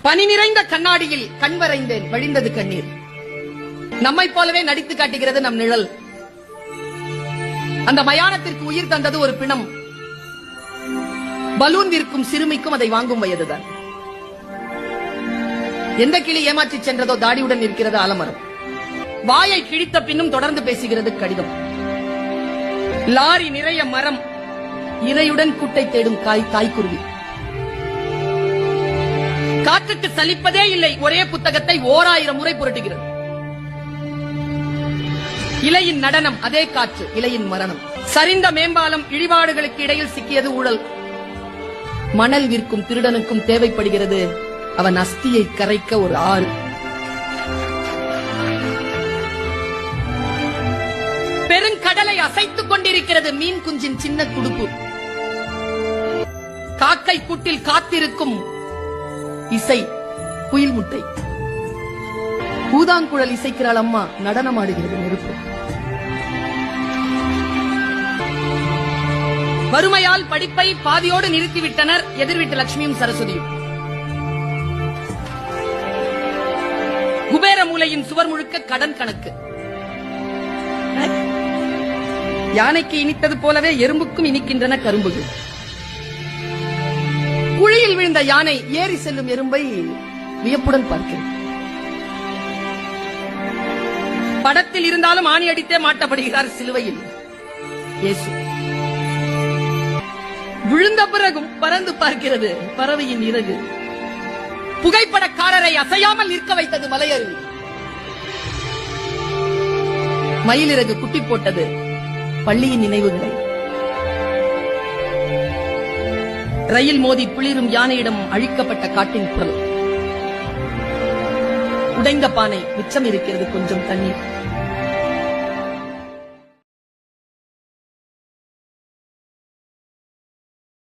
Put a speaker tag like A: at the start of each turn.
A: பனி நிறைந்த கண்ணாடியில் கண் வரைந்தேன், வழிந்தது கண்ணீர். நம்மை போலவே நடித்து காட்டுகிறது நம் நிழல். அந்த மயானத்திற்கு உயிர் தந்தது ஒரு பிணம். பலூன் விற்கும் சிறுமிக்கும் அதை வாங்கும் வயதுதான். எந்த கிளி ஏமாற்றி சென்றதோ தாடியுடன் இருக்கிறது ஆலமரம். வாயை கிழித்த பின்னும் தொடர்ந்து பேசுகிறது கடிதம். லாரி நிறைய மரம், இரையுடன் கூட்டை தேடும் தாய்க்குருவி. காற்றுக்கு சலிப்பதே இல்லை, ஒரே புத்தகத்தை 1000 முறை புரட்டுகிறது. இலையின் நடனம் அதே காற்று, இலையின் மரணம். சரிந்த மேம்பாலம், இழிபாடுகளுக்கு இடையில் சிக்கியது ஊழல். மணல் விற்கும் திருடனுக்கும் தேவைப்படுகிறது அவன் அஸ்தியை கரைக்க ஒரு ஆள். பெருங்கடலை அசைத்துக் கொண்டிருக்கிறது மீன் குஞ்சின் சின்ன துடுப்பு. காக்கை கூட்டில் காத்திருக்கும் இசை, குயில் முட்டை. பூதாங்குழல் இசைக்கிறாள் அம்மா, நடனமாடுகிறது நெருப்பு. வறுமையால் படிப்பை பாதியோடு நிறுத்திவிட்டனர் எதிர்வீட்டு லட்சுமியும் சரஸ்வதியும். குபேர மூலையின் சுவர் முழுக்க கடன் கணக்கு. யானைக்கு இனித்தது போலவே எறும்புக்கும் இனிக்கின்றன கரும்புகள். குழியில் விழுந்த யானை ஏறி செல்லும் எறும்பை வியப்புடன் பார்க்கிறேன். படத்தில் இருந்தாலும் ஆணி அடித்தே மாட்டப்படுகிறார் சிலுவையில் இயேசு. விழுந்த பிறகும் பறந்து பார்க்கிறது பறவையின் இறகு. புகைப்படக்காரரை அசையாமல் நிற்க வைத்தது மலையருவி. மயிலிறகு குட்டி போட்டது பள்ளியின் நினைவுகளை. ரயில் மோதி புளிரும் யானையிடம் அழிக்கப்பட்ட காட்டின் குரல். உடைந்த பானை, மிச்சம் இருக்கிறது கொஞ்சம் தண்ணீர்.